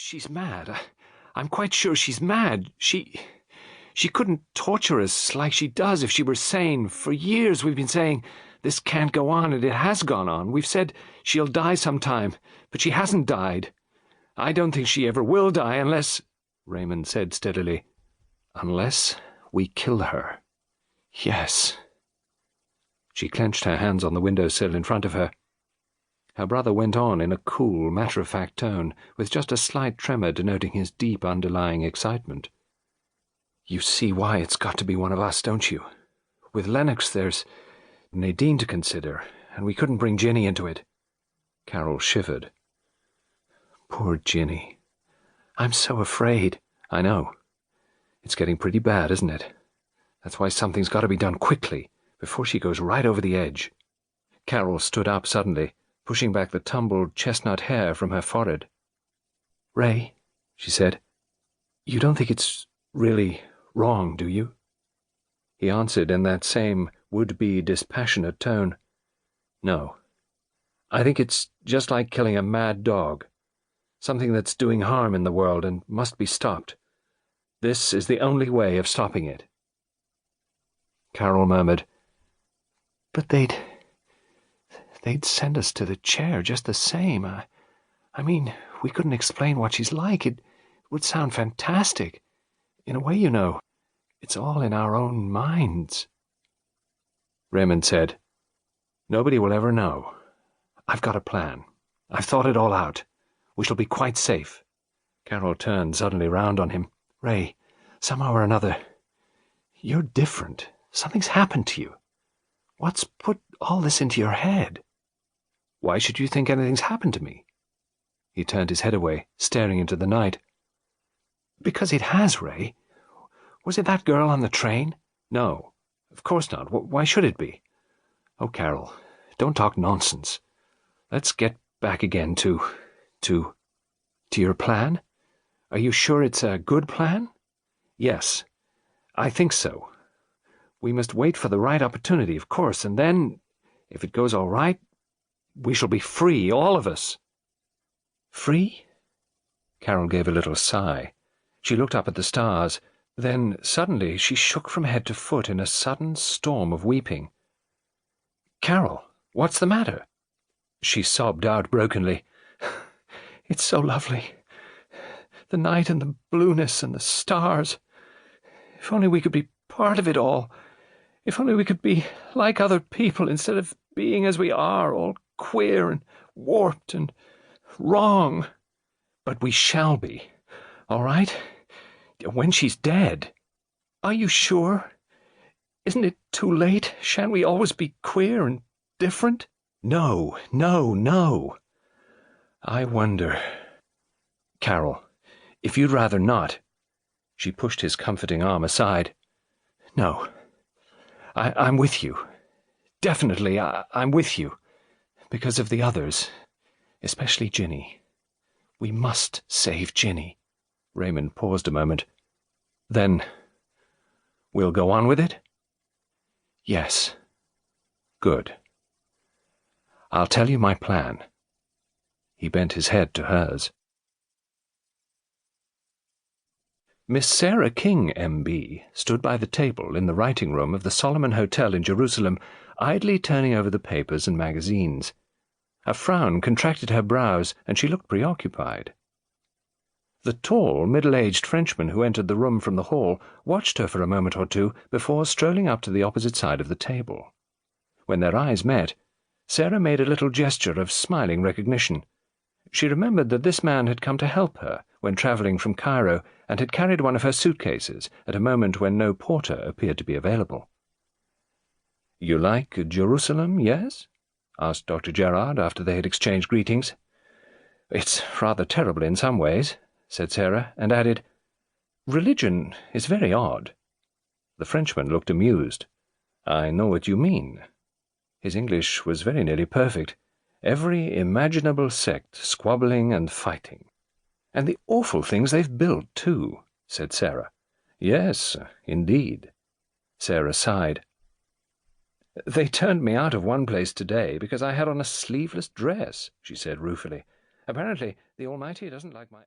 She's mad. I'm quite sure she's mad. She couldn't torture us like she does if she were sane. For years we've been saying, this can't go on, and it has gone on. We've said she'll die sometime, but she hasn't died. I don't think she ever will die unless, Raymond said steadily, unless we kill her. Yes. She clenched her hands on the windowsill in front of her. Her brother went on in a cool, matter-of-fact tone, with just a slight tremor denoting his deep underlying excitement. You see why it's got to be one of us, don't you? With Lennox there's Nadine to consider, and we couldn't bring Ginny into it. Carol shivered. Poor Ginny. I'm so afraid. I know. It's getting pretty bad, isn't it? That's why something's got to be done quickly, before she goes right over the edge. Carol stood up suddenly, pushing back the tumbled chestnut hair from her forehead. Ray, she said, you don't think it's really wrong, do you? He answered in that same would-be dispassionate tone. No. I think it's just like killing a mad dog. Something that's doing harm in the world and must be stopped. This is the only way of stopping it. Carol murmured, But they'd send us to the chair just the same. I mean, we couldn't explain what she's like. It would sound fantastic. In a way, you know, it's all in our own minds. Raymond said, Nobody will ever know. I've got a plan. I've thought it all out. We shall be quite safe. Carol turned suddenly round on him. Ray, somehow or another, you're different. Something's happened to you. What's put all this into your head? Why should you think anything's happened to me? He turned his head away, staring into the night. Because it has, Ray. Was it that girl on the train? No, of course not. Why should it be? Oh, Carol, don't talk nonsense. Let's get back again to your plan. Are you sure it's a good plan? Yes, I think so. We must wait for the right opportunity, of course, and then, if it goes all right, we shall be free, all of us. Free? Carol gave a little sigh. She looked up at the stars. Then, suddenly, she shook from head to foot in a sudden storm of weeping. Carol, what's the matter? She sobbed out brokenly. It's so lovely. The night and the blueness and the stars. If only we could be part of it all. If only we could be like other people instead of being as we are, all queer and warped and wrong. But we shall be, all right? When she's dead. Are you sure? Isn't it too late? Shan't we always be queer and different? No, no, no. I wonder. Carol, if you'd rather not. She pushed his comforting arm aside. No. I'm with you. Definitely, I'm with you. Because of the others. Especially Ginny. We must save Ginny. Raymond paused a moment. Then, we'll go on with it? Yes. Good. I'll tell you my plan. He bent his head to hers. Miss Sarah King, M.B., stood by the table in the writing-room of the Solomon Hotel in Jerusalem, idly turning over the papers and magazines. A frown contracted her brows, and she looked preoccupied. The tall, middle-aged Frenchman who entered the room from the hall watched her for a moment or two before strolling up to the opposite side of the table. When their eyes met, Sarah made a little gesture of smiling recognition. She remembered that this man had come to help her when travelling from Cairo and had carried one of her suitcases at a moment when no porter appeared to be available. "You like Jerusalem, yes?" asked Dr. Gerard after they had exchanged greetings. "It's rather terrible in some ways," said Sarah, and added, "Religion is very odd." The Frenchman looked amused. "I know what you mean." His English was very nearly perfect. "Every imaginable sect squabbling and fighting." "And the awful things they've built, too," said Sarah. "Yes, indeed." Sarah sighed. "They turned me out of one place today because I had on a sleeveless dress," she said ruefully. "Apparently the Almighty doesn't like my